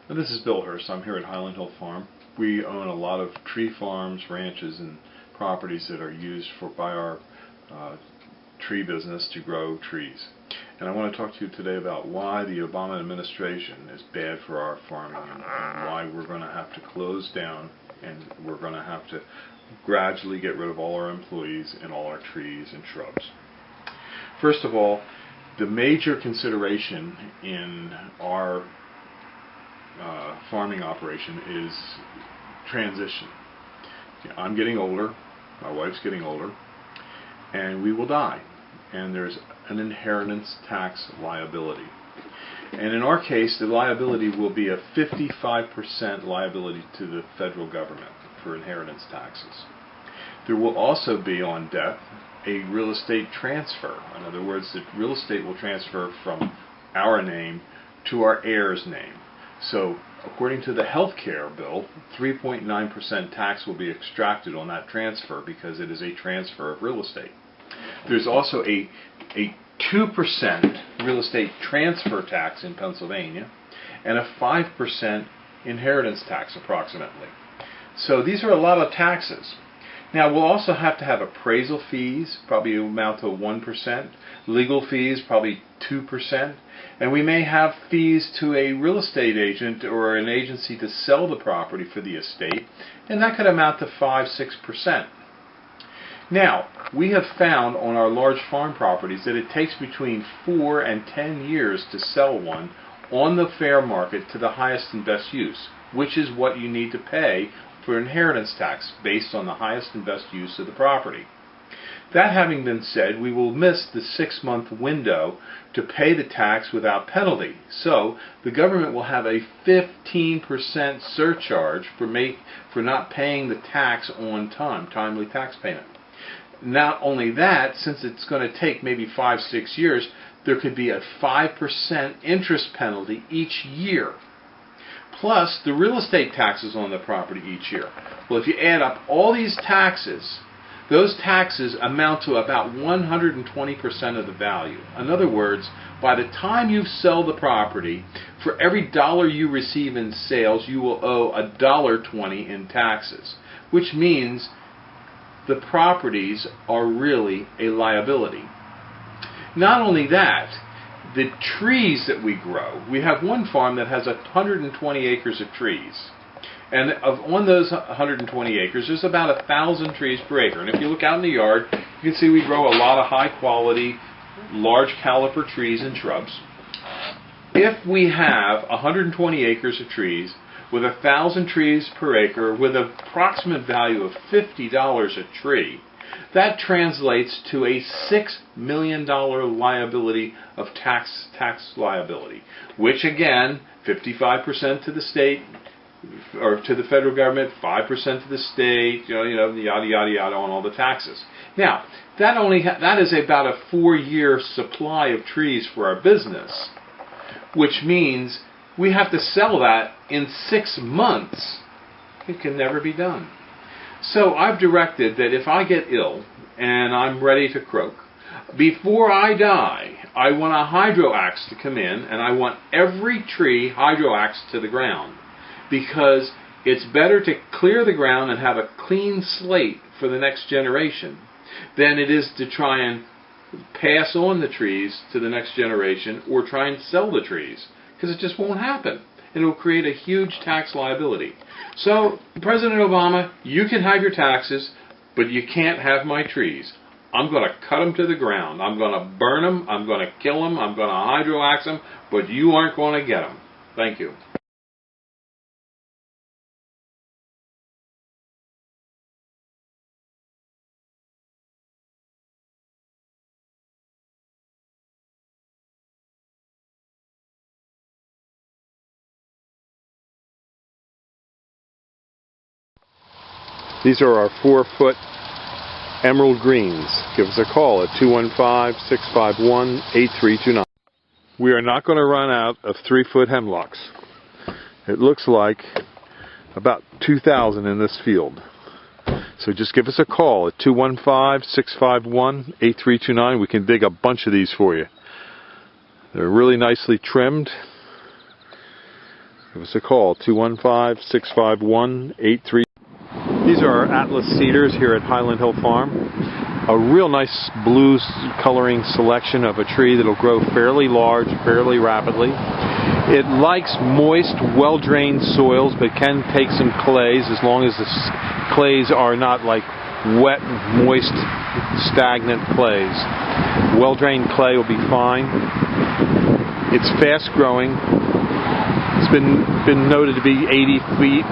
This is Bill Hurst. I'm here at Highland Hill Farm. We own a lot of tree farms, ranches, and properties that are used by our tree business to grow trees. And I want to talk to you today about why the Obama administration is bad for our farming and why we're going to have to close down and we're going to have to gradually get rid of all our employees and all our trees and shrubs. First of all, the major consideration in our farming operation is transition. I'm getting older, my wife's getting older, and we will die. And there's an inheritance tax liability. And in our case, the liability will be a 55% liability to the federal government for inheritance taxes. There will also be, on death, a real estate transfer. In other words, the real estate will transfer from our name to our heir's name. So, according to the health care bill, 3.9% tax will be extracted on that transfer because it is a transfer of real estate. There's also a 2% real estate transfer tax in Pennsylvania and a 5% inheritance tax approximately. So these are a lot of taxes. Now we'll also have to have appraisal fees, probably amount to 1%, legal fees, probably 2%, and we may have fees to a real estate agent or an agency to sell the property for the estate, and that could amount to 5-6%. Now, we have found on our large farm properties that it takes between 4 and 10 years to sell one on the fair market to the highest and best use, which is what you need to pay for inheritance tax based on the highest and best use of the property. That having been said, we will miss the 6-month window to pay the tax without penalty. So the government will have a 15% surcharge for not paying the tax on time, timely tax payment. Not only that, since it's going to take maybe 5-6 years, there could be a 5% interest penalty each year. Plus the real estate taxes on the property each year. Well, if you add up all these taxes, those taxes amount to about 120% of the value. In other words, by the time you sell the property, for every dollar you receive in sales, you will owe $1.20 in taxes, which means the properties are really a liability. Not only that, the trees that we grow, we have one farm that has 120 acres of trees. And on those 120 acres, there's about 1,000 trees per acre. And if you look out in the yard, you can see we grow a lot of high-quality, large caliper trees and shrubs. If we have 120 acres of trees with 1,000 trees per acre with an approximate value of $50 a tree, that translates to a $6 million liability of tax liability, which again, 55% to the state, or to the federal government, 5% to the state, yada yada yada on all the taxes. Now, that is about a 4-year supply of trees for our business, which means we have to sell that in 6 months. It can never be done. So I've directed that if I get ill and I'm ready to croak, before I die, I want a hydro axe to come in, and I want every tree hydro axed to the ground, because it's better to clear the ground and have a clean slate for the next generation than it is to try and pass on the trees to the next generation or try and sell the trees, because it just won't happen. It will create a huge tax liability. So, President Obama, you can have your taxes, but you can't have my trees. I'm going to cut them to the ground. I'm going to burn them. I'm going to kill them. I'm going to hydro-axe them, but you aren't going to get them. Thank you. These are our 4-foot emerald greens. Give us a call at 215-651-8329. We are not going to run out of 3-foot hemlocks. It looks like about 2,000 in this field. So just give us a call at 215-651-8329. We can dig a bunch of these for you. They're really nicely trimmed. Give us a call, 215-651-83. These are our Atlas cedars here at Highland Hill Farm. A real nice blue coloring selection of a tree that will grow fairly large, fairly rapidly. It likes moist, well-drained soils, but can take some clays as long as the clays are not like wet, moist, stagnant clays. Well-drained clay will be fine. It's fast-growing. It's been noted to be 80 feet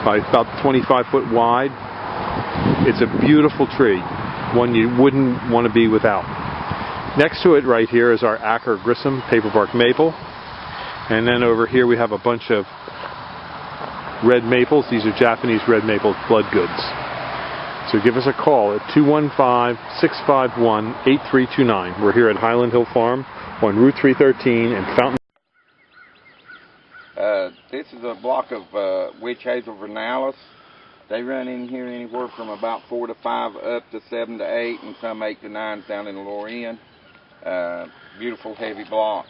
by about 25 foot wide. It's a beautiful tree, one you wouldn't want to be without. Next to it right here is our Acker Grissom paperbark maple. And then over here we have a bunch of red maples. These are Japanese red maple blood goods. So give us a call at 215-651-8329. We're here at Highland Hill Farm on Route 313 in Fountain. This is a block of witch hazel vernalis. They run in here anywhere from about 4 to 5 up to 7 to 8 and some 8 to 9 down in the lower end. Beautiful heavy block.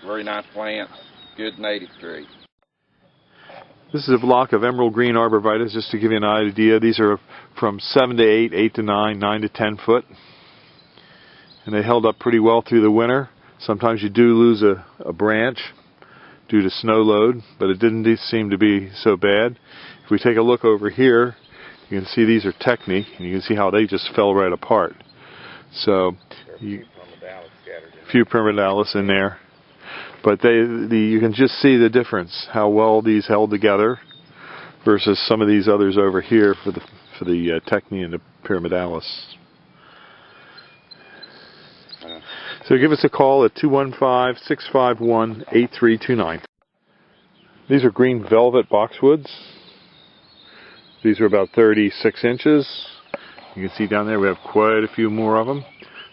Very nice plant. Good native tree. This is a block of emerald green arborvitae, just to give you an idea. These are from 7 to 8, 8 to 9, 9 to 10 foot. And they held up pretty well through the winter. Sometimes you do lose a branch due to snow load, but it didn't seem to be so bad. If we take a look over here, you can see these are technique, and you can see how they just fell right apart. So, a few permadalis in there. But you can just see the difference, how well these held together versus some of these others over here for the technique and the pyramidalis. So give us a call at 215-651-8329. These are green velvet boxwoods. These are about 36 inches. You can see down there we have quite a few more of them.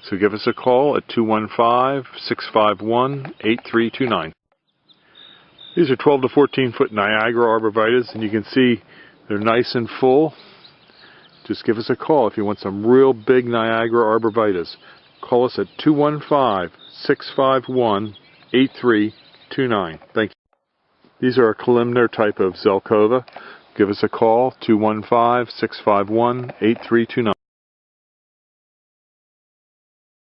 So give us a call at 215-651-8329. These are 12 to 14 foot Niagara arborvitaes, and you can see they're nice and full. Just give us a call if you want some real big Niagara arborvitaes. Call us at 215-651-8329. Thank you. These are a columnar type of Zelkova. Give us a call, 215-651-8329.